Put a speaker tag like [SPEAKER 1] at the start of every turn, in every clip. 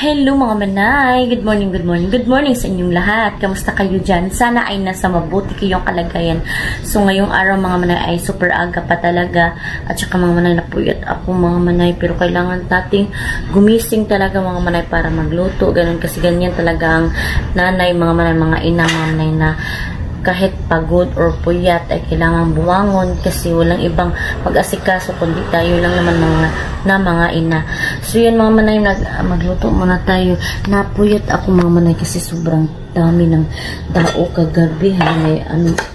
[SPEAKER 1] Hello mga manay! Good morning, good morning, good morning sa inyong lahat. Kamusta kayo dyan? Sana ay nasa mabuti kayong kalagayan. So ngayong araw mga manay ay super aga pa talaga. At saka mga manay napuyat ako mga manay. Pero kailangan nating gumising talaga mga manay para magluto. Ganun kasi ganyan talaga ang nanay, mga manay, mga ina, mga manay na kahit pagod or puyat ay kailangan bumangon kasi walang ibang pag-asikaso kundi tayo lang naman mga ina. So yun mga manay, magluto muna tayo. Napuyat ako mga manay kasi sobrang dami ng dao kagabi.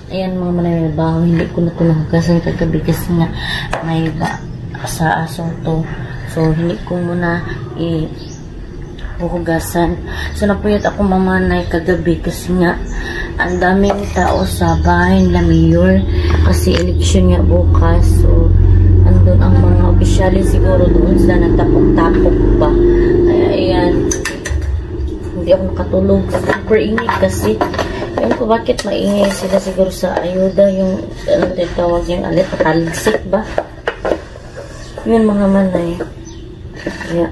[SPEAKER 1] Ayan mga manay, may baho. Hindi ko na ito nahugasan kagabi kasi nga may sa asong to. So hindi ko muna hugasan. So napuyat ako mga manay kagabi kasi nga ang daming tao sa bahay nila mayor kasi election nga bukas. So andun ang mga opisyali, siguro doon sila nagtapok-tapok ba. Kaya ayan, hindi ako nakatulog. Super init kasi. Ayan ko bakit maingay sila, siguro sa ayuda yung ano tawag yung alit, talsik ba. Yun mga manay. Kaya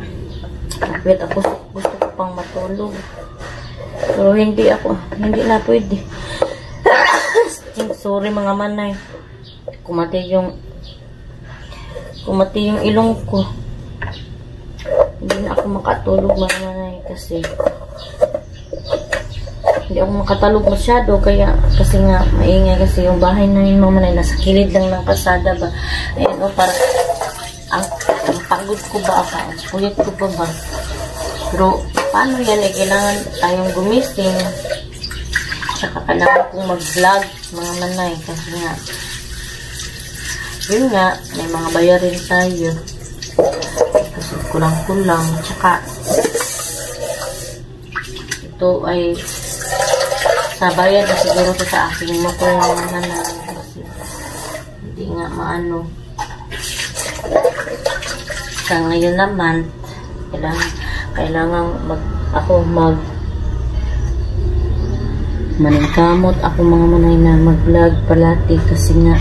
[SPEAKER 1] napuyat ako, gusto ko pang matulog. Pero hindi na pwede. Sorry mga manay. Kumati yung ilong ko. Hindi na ako makatulog mga manay kasi hindi ako makatulog masyado kasi nga maingay kasi yung bahay na yun mga manay nasa kilid lang ng kalsada ba. Ayan o, para ang pagod ko ba ako, ang puyat ko ba. Pero paano yan eh, kailangan tayong gumising. Saka kailangan kong mag-vlog mga manay kasi nga yun nga, may mga bayarin tayo kasi kulang-kulang. Saka ito ay sa bayad na siguro ito sa aking motor mga manay kasi hindi nga maano. Sa ngayon naman kailangan maningkamot ako mga manay na mag-vlog palati kasi nga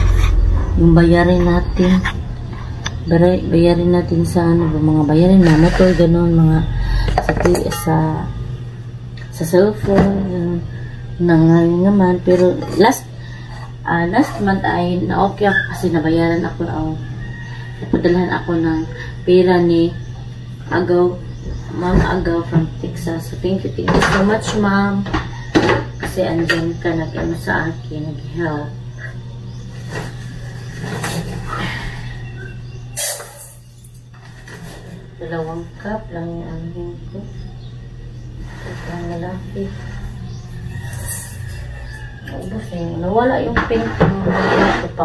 [SPEAKER 1] yung bayarin natin sa ano ba, mga bayarin na motor, ganun, mga sa cellphone, ganun, na ngayon naman. Pero last month ay na-okay ako kasi nabayaran ako napadalhan ako ng pera ni Ma'am Agaw from Texas. So thank you so much ma'am kasi andyan ka nag-ano sa akin, nag-help. Dalawang cup lang yung aming ko. Ito ang malaki. Naubos eh. Nawala yung pink ito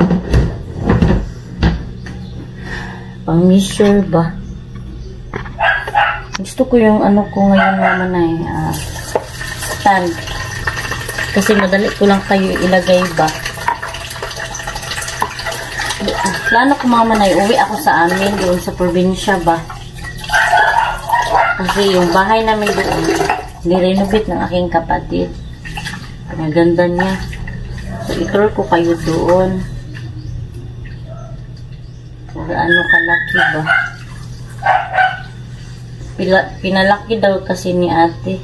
[SPEAKER 1] pang measure ba. Gusto ko yung ano ko ngayon naman ay stand. Kasi madali ko lang kayo ilagay ba. Plano ko mga manay, uwi ako sa amin doon sa probinsya ba. Kasi yung bahay namin doon, nirenovate ng aking kapatid. Ang ganda niya. So, i-tour ko kayo doon. Gaano kalaki ba. Pinalaki daw kasi ni ate.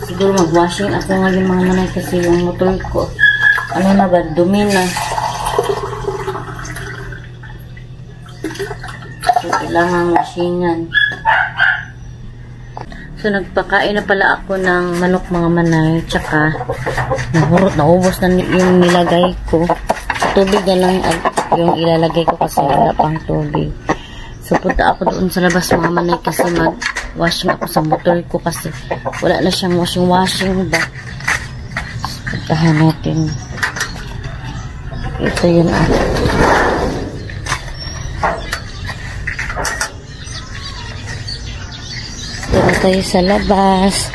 [SPEAKER 1] Siguro mag-washing ako ngayon mga manay kasi yung motor ko ano na ba, dumi na. So kailangan washingan. So nagpakain na pala ako ng manok mga manay, tsaka naubos na yung nilagay ko. Tubig na lang yung ilalagay ko kasi wala pang tubig. So punta ako doon sa labas mga manay kasi mag-washing ako sa motor ko kasi wala na siyang washing ba. Puntahan natin. Ito yun Tara tayo sa labas.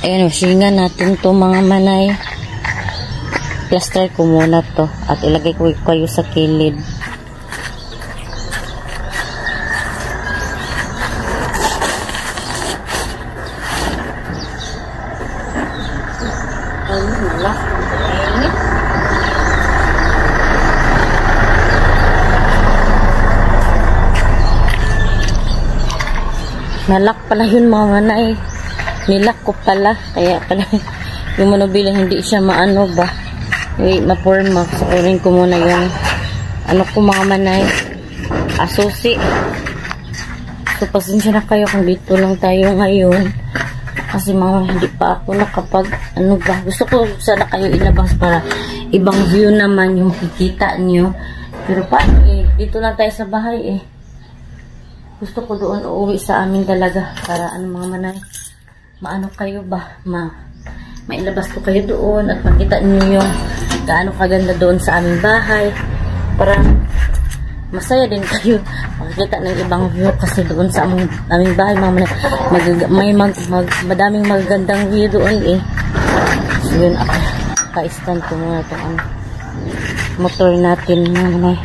[SPEAKER 1] Ayan, washingan natin to mga manay. Plaster ko muna to at ilagay ko kayo sa kilid. Nalak pala yun mga manay. Nilak ko pala. Kaya pala yung manubila hindi siya maano ba. Wait, ma-forma. Sakurin ko muna yung ano ko mga manay. Asusi. So, pasensya na kayo kung dito lang tayo ngayon. Kasi mga hindi pa ako nakapag ano ba. Gusto ko sana kayo ilabas para ibang view naman yung makikita nyo. Pero paano eh. Dito lang tayo sa bahay eh. Gusto ko doon uuwi sa amin talaga. Para ano mga manay. Maano kayo ba? Mailabas ko kayo doon. At makita nyo yung gaano kaganda doon sa aming bahay. Para masaya din kayo makikita ng ibang view kasi doon sa aming bahay may madaming magagandang view doon eh. So yun ako ka-stand ko muna itong motor natin mga manay.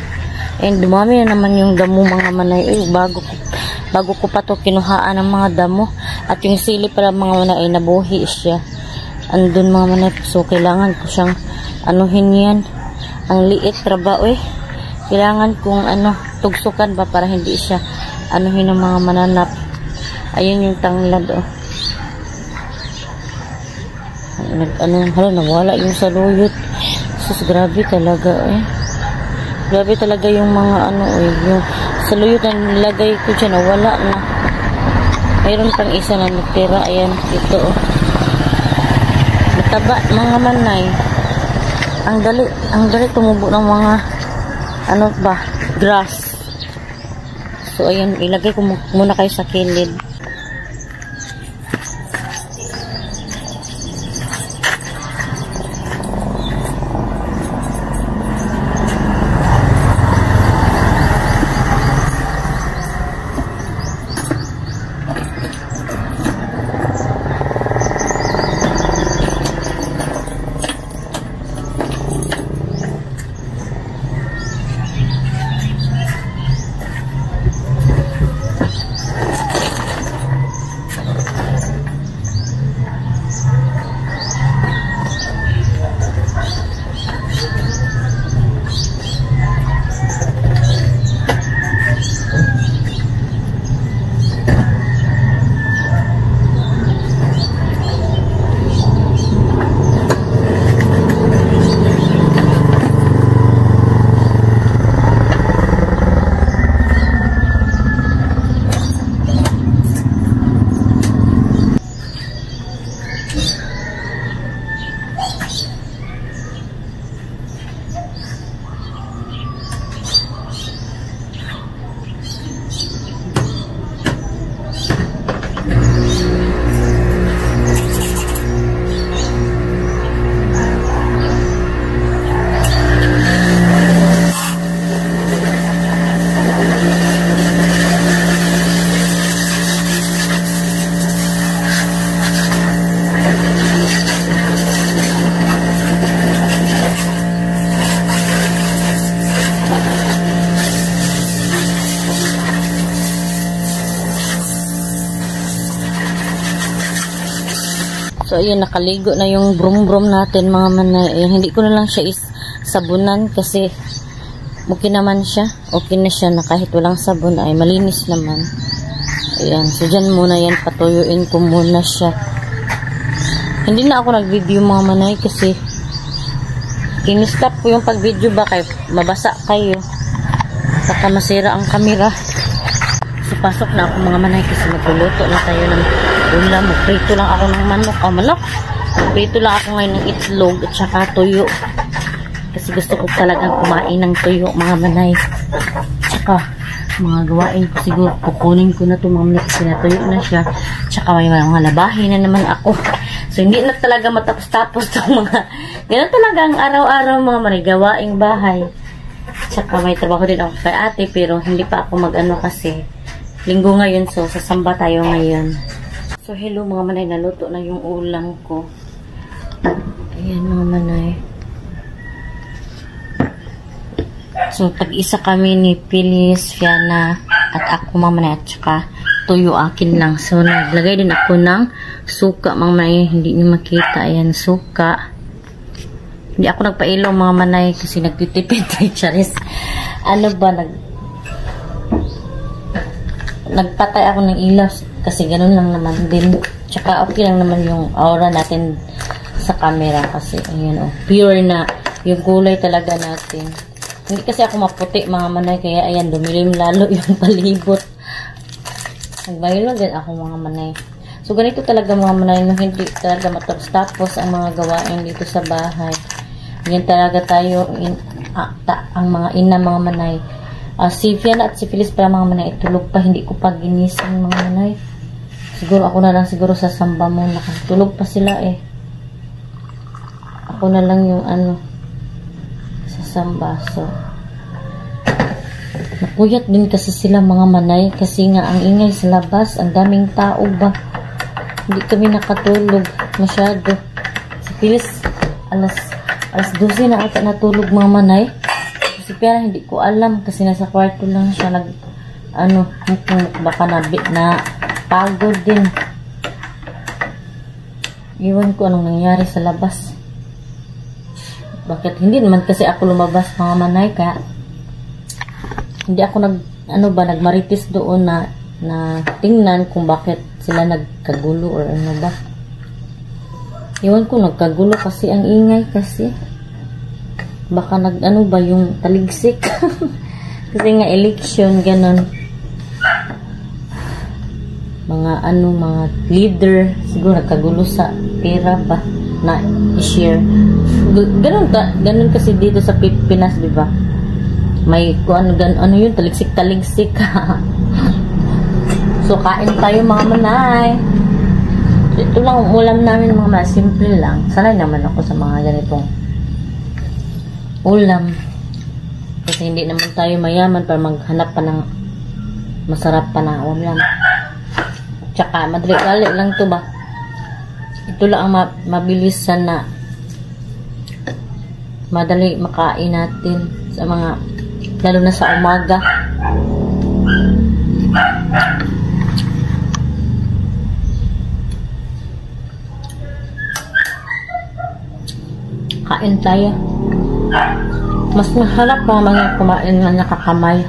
[SPEAKER 1] And dumami na naman yung damo mga manay eh, bago ko pa to kinuhaan ng mga damo at yung sili pala mga manay ay nabuhi siya andun mga manay. So kailangan ko siyang anuhin yan. Ang liit trabaho eh. Kailangan kong tugsukan ba para hindi siya anuhin ng mga mananap. Ayun yung tanglad oh. Nawala yung saluyot. Sus, grabe talaga eh. Grabe talaga yung mga yung saluyot na nilagay ko dyan, nawala na. Mayroon pang isa na natira. Ayan, ito oh. Mataba mga manay. Ang dali tumubo ng mga grass. So ayan, ilagay ko muna kayo sa kilid. So, ayun, nakaligo na yung brum-brum natin, mga manay. Ayun, hindi ko na lang siya sabunan kasi okay naman siya. Okay na siya na kahit walang sabon ay malinis naman. Ayan, so dyan muna yan, patuyuin ko muna siya. Hindi na ako nag-video, mga manay, kasi in-stop ko yung pag-video ba kaya mabasa kayo. Baka masira ang camera. So, pasok na ako, mga manay, kasi magluluto na tayo ng ulam. Magprito lang ako ng manok. Magprito lang ako ngayon ng itlog at saka tuyo. Kasi gusto ko talagang kumain ng tuyo, mga manay. Tsaka, mga gawain ko siguro. Kukunin ko na ito, mga manay, kasi natuyo na siya. Tsaka may mga labahin na naman ako. So, hindi na talaga matapos-tapos itong mga... Ganun talaga ang araw-araw, mga manay, gawaing bahay. Tsaka may trabaho din ako kay ate, pero hindi pa ako mag-ano kasi linggo ngayon, so sasamba tayo ngayon. So, hello mga manay, naluto na yung ulam ko. Ayan mga manay. So, tag-isa kami ni Pilis, Fiana, at ako mga manay, at saka tuyo akin lang. So, naglagay din ako ng suka mga manay, hindi nyo makita. Ayan, suka. Hindi ako nagpailaw mga manay kasi nagtitipid kay Charis. Ano ba, nagpatay ako ng ilaw. Kasi ganun lang naman din. Tsaka okay lang naman yung aura natin sa camera kasi ayun pure na yung kulay talaga natin. Hindi kasi ako maputi mga manay, kaya ayan, dumilim lalo yung palibot. Nagbaylo din ako mga manay. So ganito talaga mga manay, no, hindi talaga matapos-tapos ang mga gawain dito sa bahay. Yan talaga tayo, ang mga ina mga manay. Si Fiona at si Phyllis pala mga manay, tulog pa, hindi ko pa ginising mga manay. Siguro ako na lang siguro sa samba muna kasi tulog pa sila eh. Ako na lang yung samba. So napuyat din kasi sila mga manay kasi nga ang ingay sa labas, ang daming tao ba, hindi kami nakatulog masyado. Si Phyllis alas 12 na ata natulog mga manay. Si Piara hindi ko alam kasi nasa kwarto lang siya baka na pagod din. Iwan ko anong nangyari sa labas. Bakit hindi naman kasi ako lumabas mga manay, kaya hindi ako nagmaritis doon na tingnan kung bakit sila nagkagulo or ano ba. Iwan ko nagkagulo kasi ang ingay kasi. Baka ba yung taligsik. Kasi nga election ganun. Mga leader siguro nagkagulo sa pera ba na i-share. Ganun kasi dito sa Pinas, di ba? May yun, taligsik. So kain tayo mga manay. Ito lang ang ulam namin mga manay, simple lang. Sanay naman ako sa mga ganitong ulam. Kasi hindi naman tayo mayaman para maghanap pa ng masarap pa na ulam. Tsaka madali lang to ba. Ito lang ang mabilisan na madali makain natin sa mga, lalo na sa umaga. Kain tayo. Mas masarap pa mga kumain na nakakamay.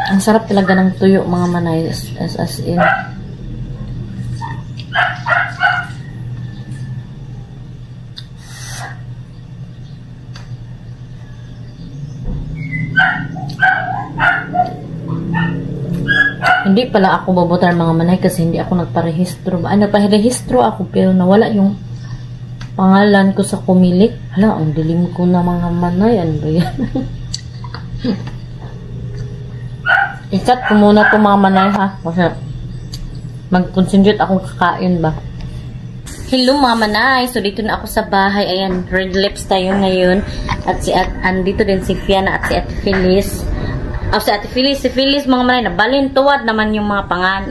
[SPEAKER 1] Ang sarap talaga ng tuyo mga manay, as in. Hindi pala ako bobotar mga manay kasi hindi ako nagparehistro. Nagparehistro ako pero nawala yung pangalan ko sa kumilik. Hala, ang dilim ko na mga manay. Ano ba yan? I-cut ko muna itong mga manay ha. Kasi mag-concentrate akong kakain ba. Hello mga manay. So dito na ako sa bahay. Ayan, red lips tayo ngayon. At andito din si Fiona at si Ate Phyllis. Si Phyllis mga manay. Nabalintuwad naman yung mga pangan.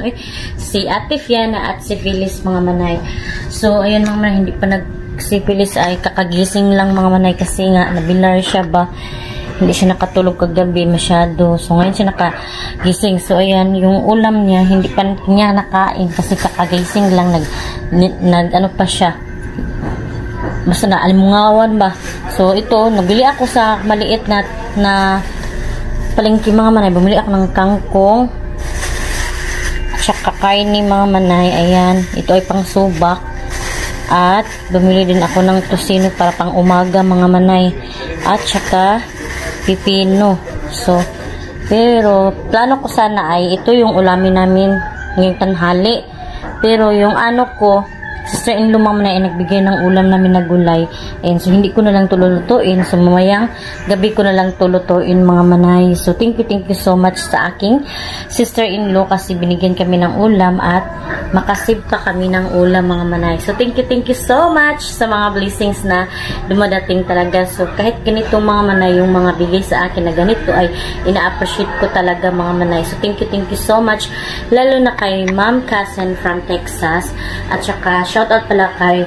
[SPEAKER 1] Si Ate Fiona at si Phyllis mga manay. So ayan mga manay. Hindi pa si Phyllis ay kakagising lang mga manay. Kasi nga nabilar siya ba. Hindi siya nakatulog kagabi masyado. So, ngayon siya nakagising. So, ayan, yung ulam niya, hindi pa niya nakain kasi kakagising lang. Ano pa siya. Basta na, alimungawan ba. So, ito, nabili ako sa maliit na palengke mga manay. Bumili ako ng kangkong. Tsaka kaini mga manay. Ayan, ito ay pang subak. At, bumili din ako ng tosino para pang umaga mga manay. At, tsaka pipino. So, pero plano ko sana ay ito yung ulamin namin ngayong tanghali. Pero yung ko, sister-in-law mama na ay nagbigay ng ulam namin na gulay. And so, hindi ko na lang tululutuin. So, mamayang gabi ko na lang tulutuin mga manay. So, thank you so much sa aking sister-in-law kasi binigyan kami ng ulam at makasip pa kami ng ulam mga manay. So, thank you so much sa mga blessings na dumadating talaga. So, kahit ganito mga manay, yung mga bigay sa akin na ganito ay ina-appreciate ko talaga mga manay. So, thank you so much. Lalo na kay Ma'am Cousin from Texas. At saka, shoutout pala kay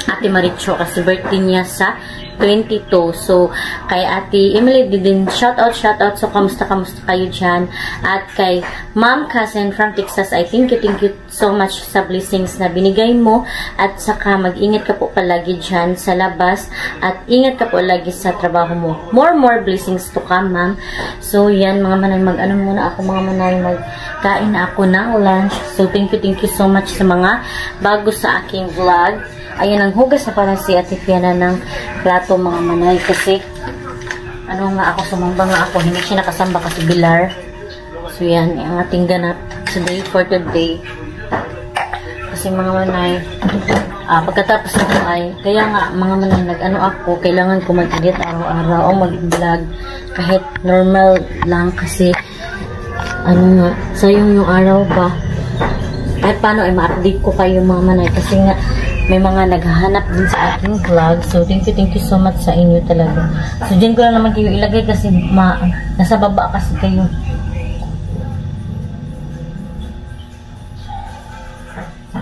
[SPEAKER 1] Ate Maricho kasi birthday niya sa 22. So, kay Ate Emily din, shout out. So, kamusta kayo dyan? At kay Ma'am Cousin from Texas, I thank you so much sa blessings na binigay mo. At saka, mag-ingat ka po palagi dyan sa labas. At ingat ka po lagi sa trabaho mo. More blessings to come, ma'am. So, yan, mga manay, mag-ano muna ako, mga manay, magkain na ako ng lunch. So, thank you so much sa mga bago sa aking vlog. Ayun, ang hugas na pala si Ate Fiona ng plato, mga manay. Kasi, ano nga ako, sumamba nga ako. Hindi siya nakasamba kasi bilar. So, yan, ang ating ganap for today. Kasi, mga manay, pagkatapos nito ay, kaya nga, mga manay, nag-ano ako, kailangan ko mag-edit araw-araw o mag-vlog. Kahit normal lang kasi, ano nga, sayang yung araw ba? Kahit paano ay ma-update ko kayo, mga manay. Kasi nga, may mga naghahanap din sa aking vlog. So, thank you so much sa inyo talaga. So, dyan ko lang naman kayo ilagay kasi nasa baba kasi kayo.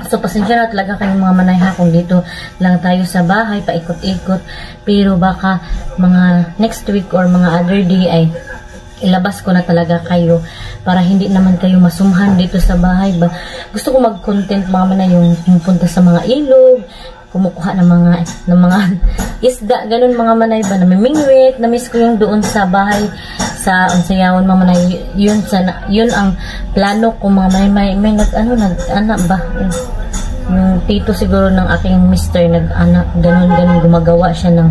[SPEAKER 1] So, pasensya na talaga kayong mga manay ha kung dito lang tayo sa bahay, paikot-ikot. Pero baka mga next week or mga other day ay ilabas ko na talaga kayo para hindi naman kayo masumhan dito sa bahay ba. Gusto ko mag-content mga manay, yung punta sa mga ilog, kumukuha ng mga isda, ganun mga manay ba, namimingwit, na-miss ko yung doon sa bahay sa Unsayawan mga manay. Yun ang plano ko mga manay. May nag-anak ba? Yung tito siguro ng aking mister nag-anak, ganun gumagawa siya ng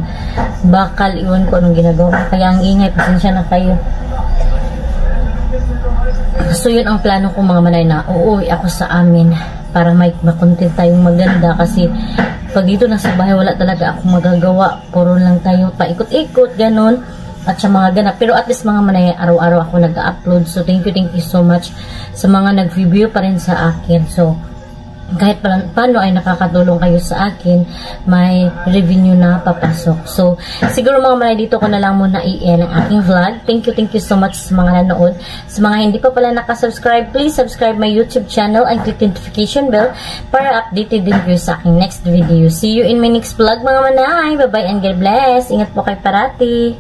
[SPEAKER 1] bakal, iwan ko anong ginagawa. Kaya ang ingay, pasensya na kayo. So, yun ang plano ko mga manay na uuwi ako sa amin para may makontent tayong maganda kasi pag dito nasa bahay wala talaga ako magagawa. Puro lang tayo paikot-ikot, ganun. At sa mga ganap. Pero at least mga manay, araw-araw ako nag-upload. So, thank you so much sa mga nag-review pa rin sa akin. So, kahit paano ay nakakatulong kayo sa akin, may revenue na papasok. So, siguro mga manay, dito ko na lang muna i-end ang aking vlog. Thank you so much sa mga nanood. Sa mga hindi pa pala nakasubscribe, please subscribe my YouTube channel and click notification bell para updated din kayo sa aking next video. See you in my next vlog mga manay. Bye-bye and God bless. Ingat po kayo parati.